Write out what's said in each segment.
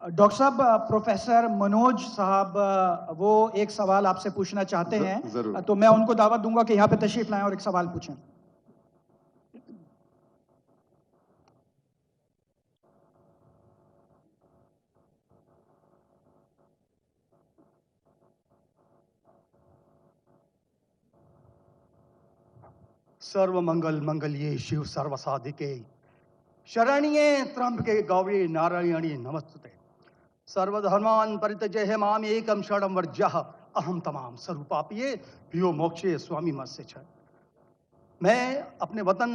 Doctor صاحب، professor Manoj صاحب وہ ایک سوال آپ سے پوچھنا چاہتے ہیں، ضرور۔ تو میں ان کو دعوت دوں گا کہ یہاں پہ تشریف لائیں اور ایک سوال پوچھیں۔ सर्व मंगल मंगल्ये शिव सर्व साधिके शरण्ये त्र्यंबके गौरी नारायणी नमस्तुते सर्वधर्मान् परित्यज्य माम एकम शरणं व्रजः अहम तमाम स्वरूपापिये प्रियो मोक्षे स्वामी मत्स्य छ। मैं अपने वतन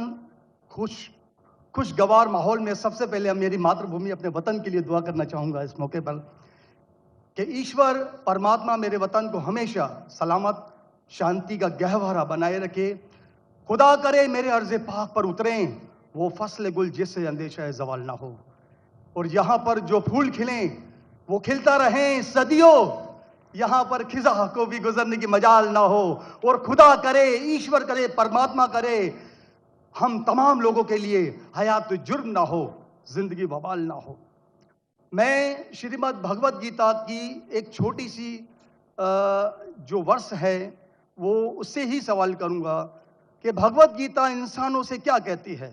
खुशगवार माहौल में सबसे पहले मेरी मातृभूमि अपने वतन के लिए दुआ करना चाहूँगा इस मौके पर कि ईश्वर परमात्मा मेरे वतन को हमेशा सलामत शांति का गहवारा बनाए रखे। खुदा करे मेरे अर्ज़ पाक पर उतरें वो फसल गुल जिससे अंदेशा ज़वाल ना हो, और यहाँ पर जो फूल खिलें वो खिलता रहें सदियों, यहाँ पर खिजा को भी गुजरने की मजाल ना हो। और खुदा करे, ईश्वर करे, परमात्मा करे हम तमाम लोगों के लिए हयात जुर्म ना हो, जिंदगी वबाल ना हो। मैं श्रीमद् भगवत गीता की एक छोटी सी जो वर्ष है वो उससे ही सवाल करूंगा कि भगवत गीता इंसानों से क्या कहती है,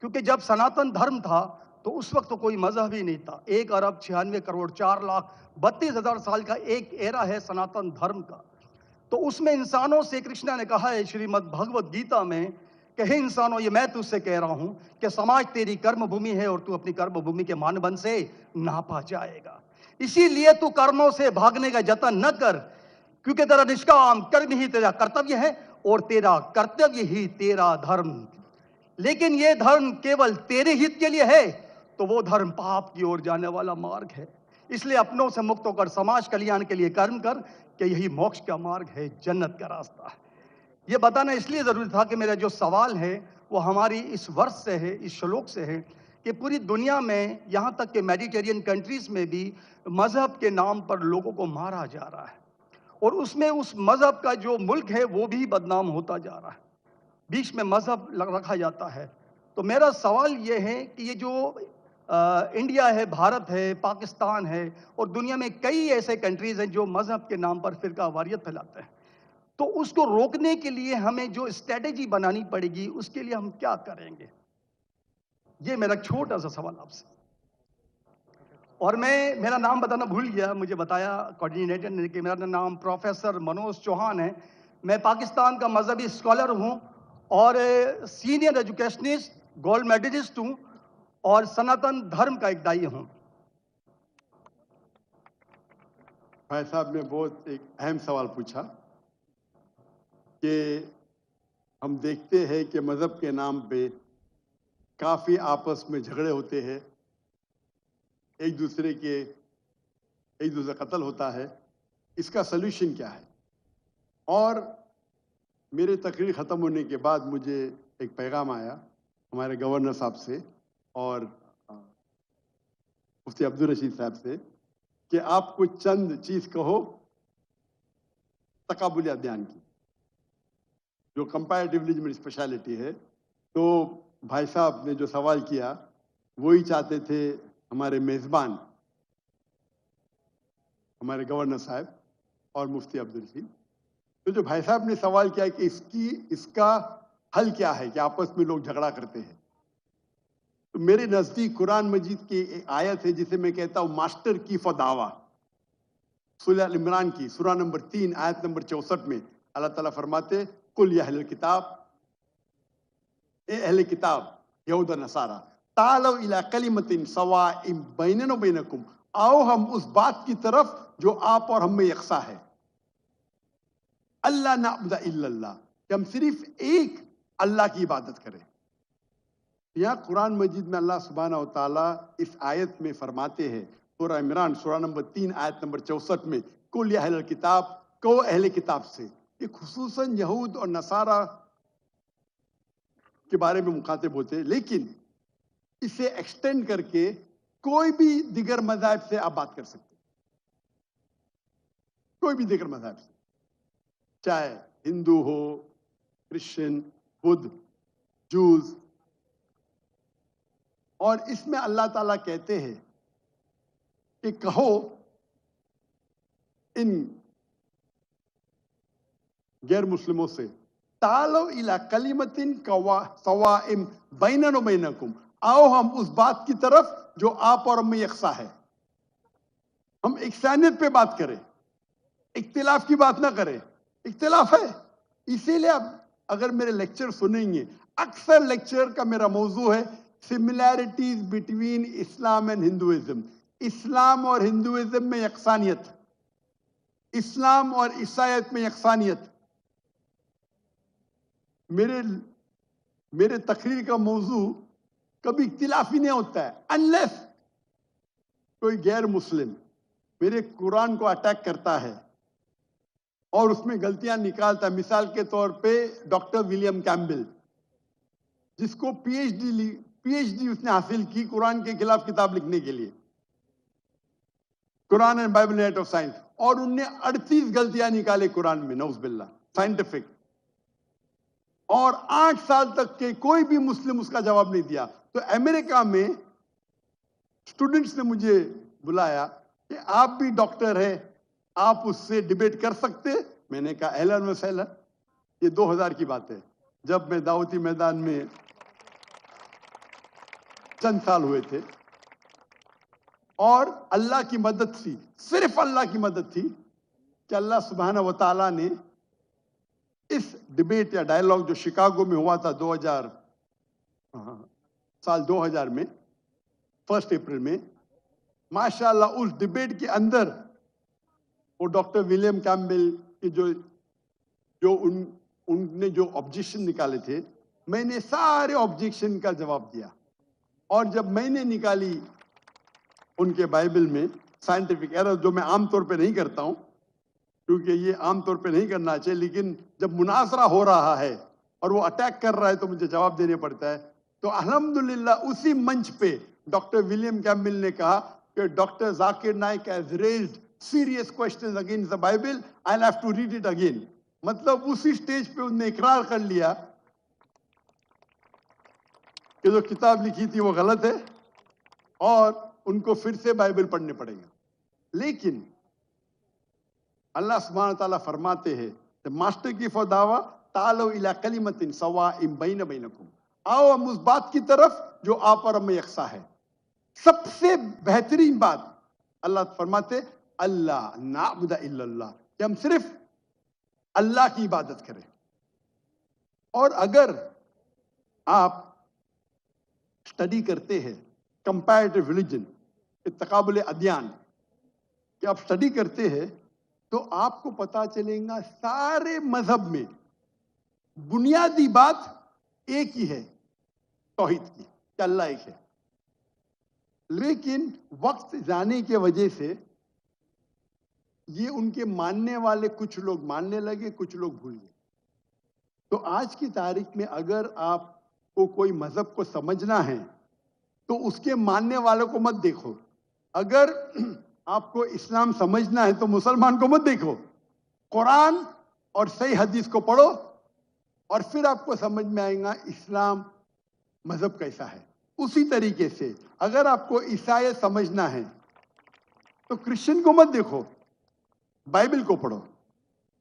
क्योंकि जब सनातन धर्म था तो उस वक्त तो कोई मजहब ही नहीं था। 1 अरब 96 करोड़ 4,32,000 साल का एक एरा है सनातन धर्म का। तो उसमें इंसानों से कृष्ण ने कहा है श्रीमद् भगवत गीता में कि हे इंसानों, ये मैं तुझसे कह रहा हूं कि समाज तेरी कर्म भूमि है और तू अपनी कर्म भूमि के मानदंड से नापा जाएगा। इसीलिए तू कर्मों से भागने का जतन न कर, क्योंकि तेरा निष्काम कर्म ही तेरा कर्तव्य है और तेरा कर्तव्य ही तेरा धर्म। लेकिन ये धर्म केवल तेरे हित के लिए है तो वो धर्म पाप की ओर जाने वाला मार्ग है। इसलिए अपनों से मुक्त होकर समाज कल्याण के लिए कर्म कर कि यही मोक्ष का मार्ग है, जन्नत का रास्ता है। ये बताना इसलिए ज़रूरी था कि मेरा जो सवाल है वो हमारी इस वर्ष से है, इस श्लोक से है कि पूरी दुनिया में, यहाँ तक कि मेडिटेरियन कंट्रीज़ में भी मज़हब के नाम पर लोगों को मारा जा रहा है, और उसमें उस मज़हब का जो मुल्क है वो भी बदनाम होता जा रहा है, बीच में मज़हब रखा जाता है। तो मेरा सवाल ये है कि ये जो इंडिया है, भारत है, पाकिस्तान है और दुनिया में कई ऐसे कंट्रीज़ हैं जो मज़हब के नाम पर फ़िरका वारियत फैलाते हैं, तो उसको रोकने के लिए हमें जो स्ट्रेटेजी बनानी पड़ेगी उसके लिए हम क्या करेंगे? ये मेरा छोटा सा सवाल आपसे। और मैं मेरा नाम बताना भूल गया, मुझे बताया कोऑर्डिनेटर ने कि मेरा नाम प्रोफेसर मनोज चौहान है। मैं पाकिस्तान का मजहबी स्कॉलर हूँ और सीनियर एजुकेशनिस्ट, गोल्ड मेडलिस्ट हूँ और सनातन धर्म का एक दाई हूँ। भाई साहब ने बहुत एक अहम सवाल पूछा कि हम देखते हैं कि मज़हब के नाम पे काफ़ी आपस में झगड़े होते हैं, एक दूसरे का कत्ल होता है। इसका सल्यूशन क्या है? और मेरे तकरीर ख़त्म होने के बाद मुझे एक पैगाम आया हमारे गवर्नर साहब से और मुफ्ती अब्दुल रशीद साहब से कि आप कुछ चंद चीज़ कहो तकाबुली अध्ययन की, जो कंपैरेटिवली मेरी स्पेशलिटी है। तो भाई साहब ने जो सवाल किया वही चाहते थे हमारे मेज़बान, हमारे गवर्नर साहब और मुफ्ती अब्दुल रशीद। तो जो भाई साहब ने सवाल किया कि इसका हल क्या है कि आपस में लोग झगड़ा करते हैं, तो मेरे नज़दीक कुरान मजीद की एक आयत है जिसे मैं कहता हूँ मास्टर की फॉर दावा। सूरह इमरान की सूरह नंबर 3 आयत नंबर 64 में अल्लाह ताला फरमाते कुल या अहले किताब, ए अहले किताब यहूद और नसारा, तालो इला कलिमतिन सवाइम बैनना व बैनकुम, आओ हम उस बात की तरफ जो आप और हम में यकसा है। अल्लाह नअबुद इल्लल्लाह, कि हम सिर्फ एक अल्लाह की इबादत करें। यहाँ कुरान मजीद में अल्लाह सुब्हानहू व तआला इस आयत में फरमाते हैं, सूरह इमरान सूरह नंबर 3 आयत नंबर 64 में, कुल या अहले किताब, कहो अहले किताब से। ये खुसूसन यहूद और नसारा के बारे में मुखातिब होते हैं, लेकिन इसे एक्सटेंड करके कोई भी दिगर मज़हब से आप बात कर सकते हैं, कोई भी दिगर मज़हब से, चाहे हिंदू हो, क्रिश्चियन, बुद्ध, जूस। और इसमें अल्लाह ताला कहते हैं کہ کہو ان غیر مسلموں سے تعالوا الی کلمۃ سواء بیننا و بینکم، آؤ ہم اس بات کی طرف جو آپ اور ہم میں یکساں ہے. ہم یکسانیت پہ بات کریں، اختلاف کی بات نہ کریں. اختلاف ہے، اسی لیے اب اگر میرے لیکچر سنیں گے، اکثر لیکچر کا میرا موضوع ہے similarities between Islam and Hinduism. Islam اور ہندوازم میں یکسانیت، اسلام اور عیسائیت میں یکسانیت. میرے تقریر کا موضوع کبھی اختلافی نہیں ہوتا ہے، انلیس کوئی غیر مسلم میرے قرآن کو اٹیک کرتا ہے اور اس میں غلطیاں نکالتا ہے. مثال کے طور پہ ڈاکٹر ولیم کیمبل، جس کو پی ایچ ڈی اس نے حاصل کی قرآن کے خلاف کتاب لکھنے کے لیے، قرآن and Bible light of science, اور ان نے 38 غلطیاں نکالے قرآن میں، نعوذ باللہ، سائنٹیفک. اور 8 سال تک کے کوئی بھی مسلم اس کا جواب نہیں دیا. تو امریکہ میں اسٹوڈنٹس نے مجھے بلایا کہ آپ بھی ڈاکٹر ہیں، آپ اس سے ڈیبیٹ کر سکتے. میں نے کہا اہلاً و سہلاً. یہ 2000 کی بات ہے، جب میں دعوتی میدان میں چند سال ہوئے تھے. اور اللہ کی مدد تھی، صرف اللہ کی مدد تھی کہ اللہ سبحانہ و تعالیٰ نے اس ڈیبیٹ یا ڈائلاگ جو شکاگو میں ہوا تھا 2000 میں 1 اپریل میں، ماشاءاللہ اس ڈیبیٹ کے اندر وہ ڈاکٹر ولیم کیمبل کی ان نے جو آبجیکشن نکالے تھے، میں نے سارے آبجیکشن کا جواب دیا. اور جب میں نے نکالی ان کے بائبل میں سائنٹیفک ایرر، جو میں عام طور پہ نہیں کرتا ہوں کیونکہ یہ عام طور پہ نہیں کرنا چاہیے، لیکن جب مناظرہ ہو رہا ہے اور وہ اٹیک کر رہا ہے تو مجھے جواب دینے پڑتا ہے. تو الحمدللہ اسی منچ پہ ڈاکٹر ولیم کیمبل نے کہا کہ doctor Zakir Naik has raised serious questions against the Bible, I'll have to read it again. مطلب اسی سٹیج پہ انہوں نے اقرار کر لیا کہ جو کتاب لکھی تھی وہ غلط ہے اور ان کو پھر سے بائبل پڑھنے پڑے گا. لیکن اللہ سبحانہ تعالیٰ فرماتے ہیں ماسٹر کی دعویٰ تعالوا الی کلمۃ سواء بین بینکم، آؤ ہم اس بات کی طرف جو آپ اور ہم میں یکساں ہے. سب سے بہترین بات اللہ فرماتے اللہ نعبد الا اللہ، کہ ہم صرف اللہ کی عبادت کریں. اور اگر آپ اسٹڈی کرتے ہیں کمپیریٹیو ریلیجن، تقابل ادیان، کہ آپ اسٹڈی کرتے ہیں تو آپ کو پتا چلے گا سارے مذہب میں بنیادی بات ایک ہی ہے، توحید کی، کہ اللہ ایک ہے. لیکن وقت جانے کی وجہ سے یہ ان کے ماننے والے کچھ لوگ ماننے لگے، کچھ لوگ بھول گئے. تو آج کی تاریخ میں اگر آپ کو کوئی مذہب کو سمجھنا ہے تو اس کے ماننے والوں کو مت دیکھو. اگر آپ کو اسلام سمجھنا ہے تو مسلمان کو مت دیکھو، قرآن اور صحیح حدیث کو پڑھو اور پھر آپ کو سمجھ میں آئے گا اسلام مذہب کیسا ہے. اسی طریقے سے اگر آپ کو عیسائیت سمجھنا ہے تو کرسچن کو مت دیکھو، بائبل کو پڑھو.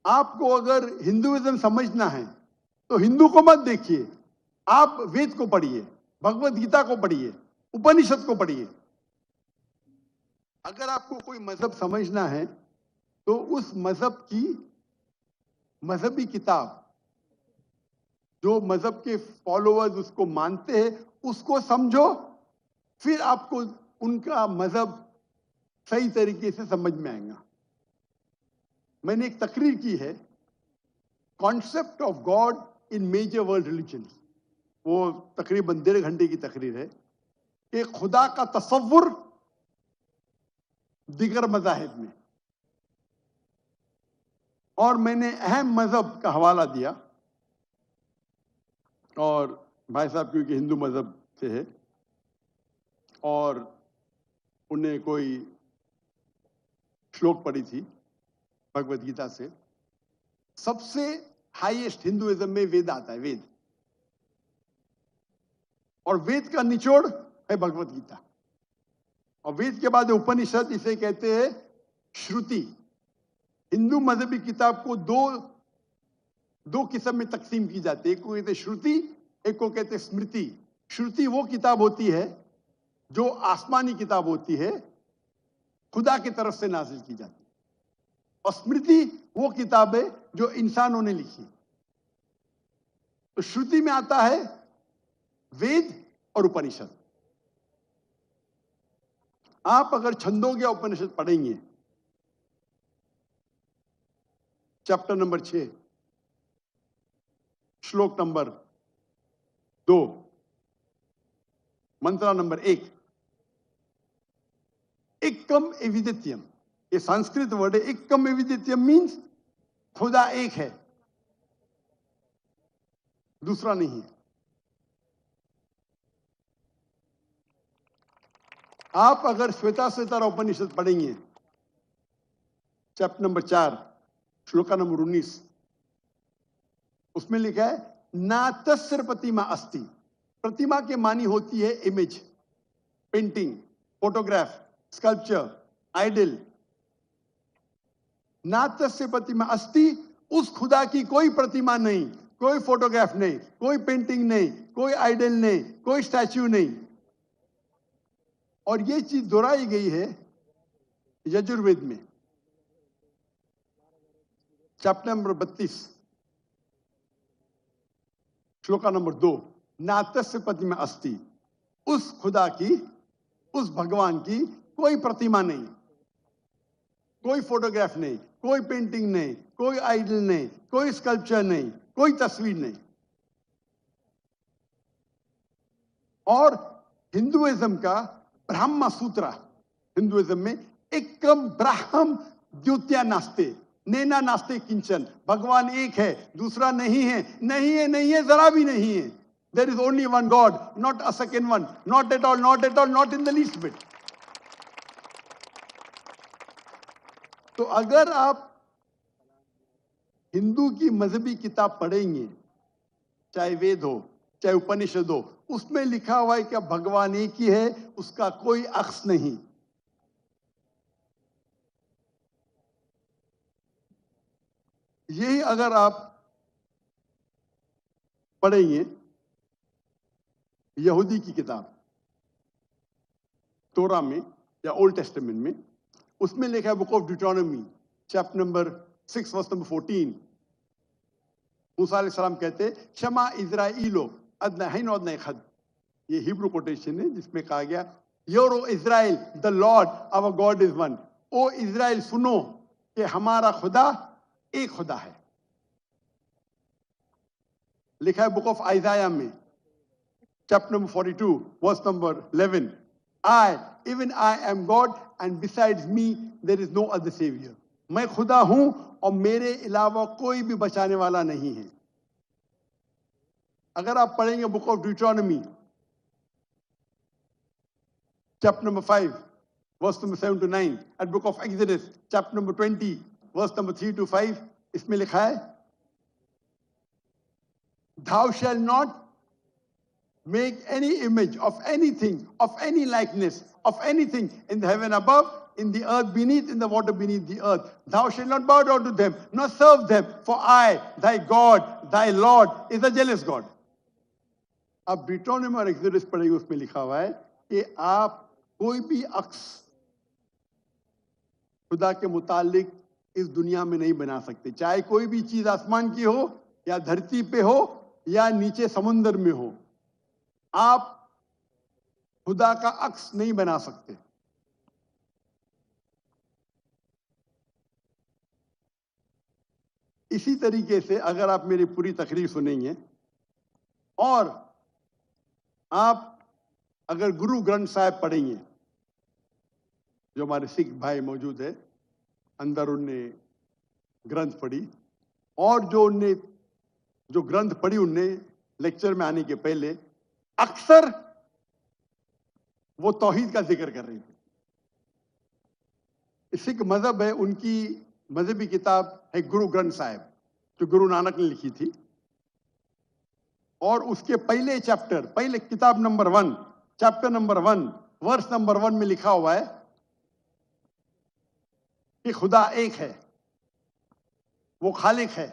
آپ کو اگر ہندوازم سمجھنا ہے تو ہندو کو مت دیکھیے، آپ وید کو پڑھیے، بھگوت گیتا کو پڑھیے، اپنشد کو پڑھیے. اگر آپ کو کوئی مذہب سمجھنا ہے تو اس مذہب کی مذہبی کتاب، جو مذہب کے فالوورز اس کو مانتے ہیں، اس کو سمجھو، پھر آپ کو ان کا مذہب صحیح طریقے سے سمجھ میں آئے گا. میں نے ایک تقریر کی ہے concept of God in major world religions, وہ تقریباً 1.5 گھنٹے کی تقریر ہے کہ خدا کا تصور دیگر مذاہب میں. اور میں نے اہم مذہب کا حوالہ دیا، اور بھائی صاحب کیونکہ ہندو مذہب سے ہے اور انہیں کوئی شلوک پڑھی تھی بھگوت گیتا سے. سب سے ہائیسٹ ہندوازم میں وید آتا ہے، وید، اور وید کا نچوڑ ہے بھگوت گیتا. اور وید کے بعد اپنشد، اسے کہتے ہیں شروتی. ہندو مذہبی کتاب کو دو قسم میں تقسیم کی جاتی ہے. ایک کو کہتے ہیں شروتی، ایک کو کہتے ہیں اسمرتی. شروتی وہ کتاب ہوتی ہے جو آسمانی کتاب ہوتی ہے، خدا کی طرف سے نازل کی جاتی ہے. اور اسمرتی وہ کتاب ہے جو انسانوں نے لکھی. تو شروتی میں آتا ہے وید اور اپنشد. آپ اگر چھندوگیہ اپنشد پڑھیں گے، چیپٹر نمبر 6، شلوک نمبر 2، منترا نمبر 1، ایکم ایویدتیم، یہ سنسکرت ورڈ ہے. ایکم ایویدتیم مینس خدا ایک ہے، دوسرا نہیں ہے. آپ اگر شویتا سوترا اپنشد پڑھیں گے، چیپٹر نمبر 4، شلوکا نمبر 19، اس میں لکھا ہے ناتسر پرتیما استی. پرتیما کے معنی ہوتی ہے image, painting, photograph, sculpture, idol. ناتسر پرتیما استی، اس خدا کی کوئی پرتیما نہیں، کوئی فوٹوگراف نہیں، کوئی پینٹنگ نہیں، کوئی آئیڈل نہیں، کوئی اسٹیچو نہیں. اور یہ چیز دہرائی گئی ہے یجروید میں، چیپٹر نمبر 32، شلوکا نمبر 2، ناتسیہ پرتیما استی. اس خدا کی، اس بھگوان کی کوئی پرتیما نہیں، کوئی فوٹوگراف نہیں، کوئی پینٹنگ نہیں، کوئی آئیڈل نہیں، کوئی اسکلپچر نہیں، کوئی تصویر نہیں. اور ہندوازم کا برہما سوترا، ہندوازم میں ایکم براہم دیوتیا ناستے، نینا ناستے کنچن. بھگوان ایک ہے، دوسرا نہیں ہے، نہیں ہے، نہیں ہے، ذرا بھی نہیں ہے. There is only one God, not a second one, not at all, not at all, not in the least bit. تو اگر آپ ہندو کی مذہبی کتاب پڑھیں گے، چاہے وید ہو، چاہے اپنشد ہو، اس میں لکھا ہوا ہے کہ بھگوان ایک ہی ہے، اس کا کوئی عکس نہیں. یہی اگر آپ پڑھیں گے یہودی کی کتاب تورا میں یا اولڈ ٹیسٹمنٹ میں، اس میں لکھا ہے book of Deuteronomy, chapter number 6، verse number 14. موسیٰ علیہ السلام کہتے شما اسرائیلو ادنا ہین ادنا خد. یہ ہیبرو کوٹیشن ہے جس میں کہا گیا یورو Israel the Lord our God is one. O Israel سنو کہ ہمارا خدا ایک خدا ہے. لکھا ہے بک آف آئزایا میں، chapter number 42، verse number 11، even I am God and besides me there is no other savior. میں خدا ہوں اور میرے علاوہ کوئی بھی بچانے والا نہیں ہے. اگر آپ پڑھیں گے book of Deuteronomy, chapter number 5، verse number 7 to 9، and book of Exodus، chapter number 20، verse number 3 to 5، اس میں لکھا ہے thou shall not make any image of anything, of any likeness, of anything in the heaven above, in the earth beneath, in the water beneath the earth. Thou shalt not bow down to them, nor serve them, for I, thy God, thy Lord, is a jealous God. اب Deuteronomy اور Exodus پڑھیں گے، اس میں لکھا ہوا ہے کہ آپ کوئی بھی عکس خدا کے متعلق اس دنیا میں نہیں بنا سکتے، چاہے کوئی بھی چیز آسمان کی ہو یا دھرتی پہ ہو یا نیچے سمندر میں ہو. آپ خدا کا عکس نہیں بنا سکتے. اسی طریقے سے اگر آپ میری پوری تقریر سنیں گے اور آپ اگر گرو گرنتھ صاحب پڑھیں گے، جو ہمارے سکھ بھائی موجود ہے اندر، ان نے گرنتھ پڑھی، اور جو گرنتھ پڑھی ان نے لیکچر میں آنے کے پہلے اکثر وہ توحید کا ذکر کر رہی تھی. سکھ مذہب ہے، ان کی مذہبی کتاب ہے گرو گرنتھ صاحب، جو گرو نانک نے لکھی تھی. اور اس کے پہلے چیپٹر، پہلے کتاب نمبر 1، چیپٹر نمبر 1، वर्ष नंबर 1 में लिखा हुआ है कि खुदा एक है, वो खालिक है,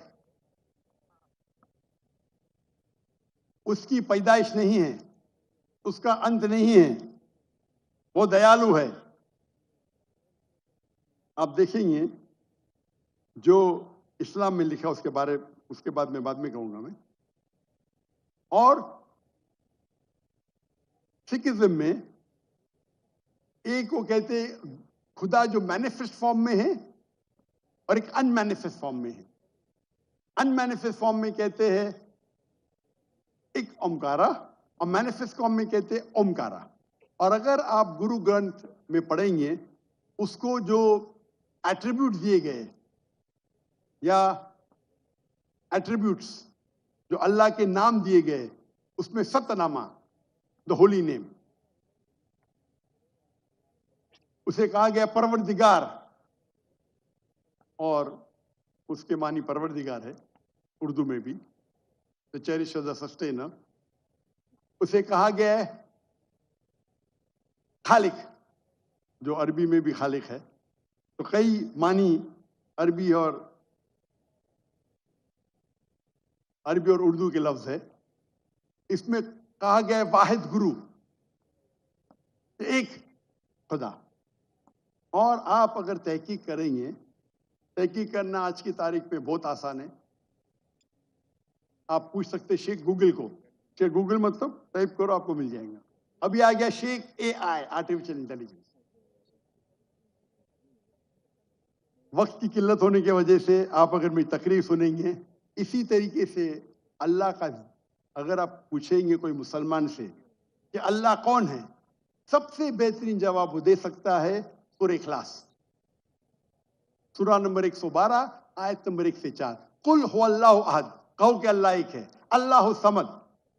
उसकी पैदाइश नहीं है, उसका अंत नहीं है, वो दयालु है। आप देखेंगे जो इस्लाम में लिखा उसके बाद में कहूंगा मैं। और सिखिज्म में एक वो कहते खुदा जो मैनिफेस्ट फॉर्म में है और एक अनमैनिफेस्ट फॉर्म में है। अनमैनिफेस्ट फॉर्म में कहते हैं एक ओमकारा और मैनिफेस्ट फॉर्म में कहते हैं ओमकारा। और अगर आप गुरु ग्रंथ में पढ़ेंगे उसको जो एट्रीब्यूट दिए गए या एट्रीब्यूट्स जो अल्लाह के नाम दिए गए उसमें सतनामा, द होली नेम, उसे कहा गया परवरदिगार, और उसके मानी परवरदिगार है उर्दू में भी, द चेरिशर, द सस्टेनर। उसे कहा गया है खालिक, जो अरबी में भी खालिक है। तो कई मानी अरबी और उर्दू के लफ्ज है। इसमें कहा गया है वाहिद गुरु, एक खुदा। और आप अगर तहकीक करेंगे, तहकीक करना आज की तारीख में बहुत आसान है। आप पूछ सकते शेख गूगल को, शेख गूगल मतलब टाइप करो आपको मिल जाएगा। अभी आ गया शेख AI, आर्टिफिशियल इंटेलिजेंस। वक्त की किल्लत होने की वजह से आप अगर मेरी तकरीर सुनेंगे, इसी तरीके से अल्लाह का अगर आप पूछेंगे कोई मुसलमान से कि अल्लाह कौन है, सबसे बेहतरीन जवाब वो दे सकता है सूरह इखलास, सूरा नंबर 112 आयत नंबर 1 से 4। कुल हुवल्लाहु अहद, कहो कि अल्लाह एक है। अल्लाहु समद,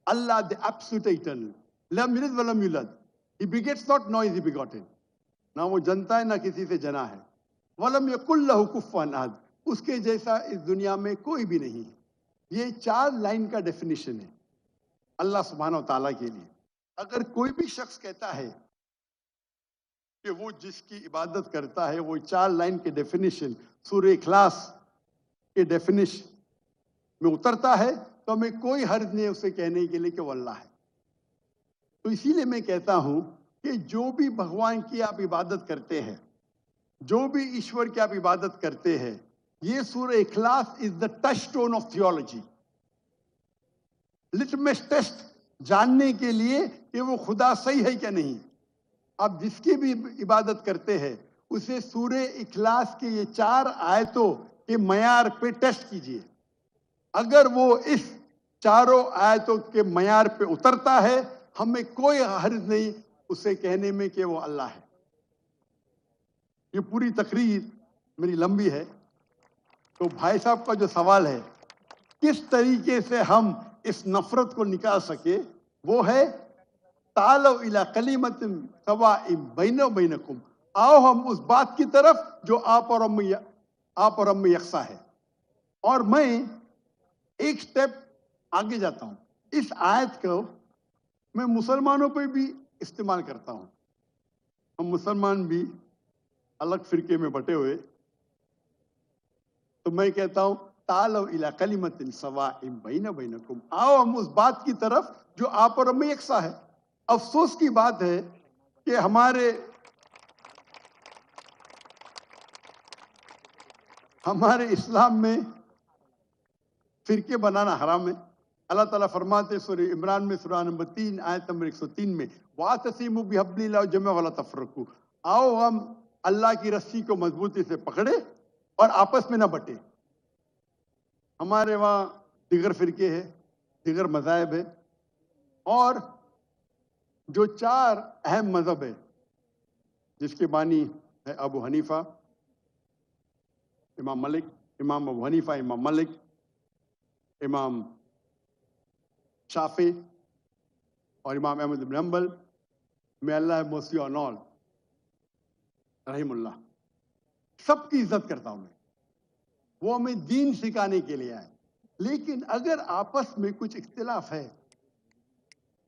अल्लाह द एब्सोल्यूट इटर्नल, लम यलिद वलम यूलद, he begets not nor is he begotten, ना वो जनता है ना किसी से जना है। वलम यकुल लहु कुफुवन अहद, उसके जैसा इस दुनिया में कोई भी नहीं है। ये 4 लाइन का डेफिनेशन है अल्लाह सुब्हानहू व तआला के लिए। अगर कोई भी शख्स कहता है कि वो जिसकी इबादत करता है वो 4 लाइन के डेफिनेशन सूरह इखलास के डेफिनेशन में उतरता है, तो हमें कोई हर्ज नहीं उसे कहने के लिए कि वो अल्लाह है। तो इसीलिए मैं कहता हूं कि जो भी भगवान की आप इबादत करते हैं, जो भी ईश्वर की आप इबादत करते हैं, ये सूरह इखलास is the touchstone of theology, litmus test जानने के लिए कि वो खुदा सही है क्या नहीं। आप जिसकी भी इबादत करते हैं उसे सूरह इखलास के ये 4 आयतों के मयार पे टेस्ट कीजिए। अगर वो इस 4 आयतों के मयार पे उतरता है, हमें कोई हर्ज नहीं उसे कहने में कि वो अल्लाह है। ये पूरी तकरीर मेरी लंबी है, तो भाई साहब का जो सवाल है किस तरीके से हम इस नफरत को निकाल सके, वो है तालो इला कलिमतिन सवाइम बैना बैनकुम, आओ हम उस बात की तरफ जो आप और हम में यकसा है। और मैं एक स्टेप आगे जाता हूं। इस आयत को मैं मुसलमानों पे भी इस्तेमाल करता हूं। हम मुसलमान भी अलग फिरके में बटे हुए, तो मैं कहता हूं तालो इला कलिमतिन सवाइम बैना बैनकुम, आओ हम उस बात की तरफ जो आप और हम में यकसा है। अफसोस की बात है कि हमारे इस्लाम में फिरके बनाना हराम है। अल्लाह ताला फरमाते सूरह इमरान में सूरा नंबर 3 आयत नंबर 103 में, वातसिमु बिहब्लिल्लाहि जमीअन वला तफरकू, आओ हम अल्लाह की रस्सी को मजबूती से पकड़े और आपस में ना बटे। हमारे वहाँ दिगर फिरके हैं, दिगर मज़ाहिब है, और जो 4 अहम मजहब है जिसके बानी है अबू हनीफा, इमाम मलिक, इमाम अबू हनीफा, इमाम मलिक, इमाम शाफी और इमाम अहमद इब्न हंबल, मे अल्लाह मोसी ऑन ऑल रहीमुल्लाह, सबकी इज्जत करता हूं मैं। वो हमें दीन सिखाने के लिए आए। लेकिन अगर आपस में कुछ इख्तिलाफ है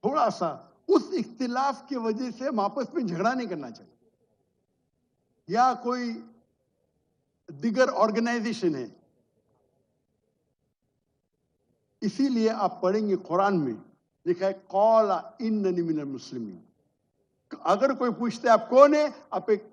थोड़ा सा, उस इख्तिलाफ की वजह से हम आपस में झगड़ा नहीं करना चाहिए, या कोई दिगर ऑर्गेनाइजेशन है। इसीलिए आप पढ़ेंगे कुरान में लिखा है कौला इन्ननी मिनल मुस्लिमीन। अगर कोई पूछता है आप कौन है, आप एक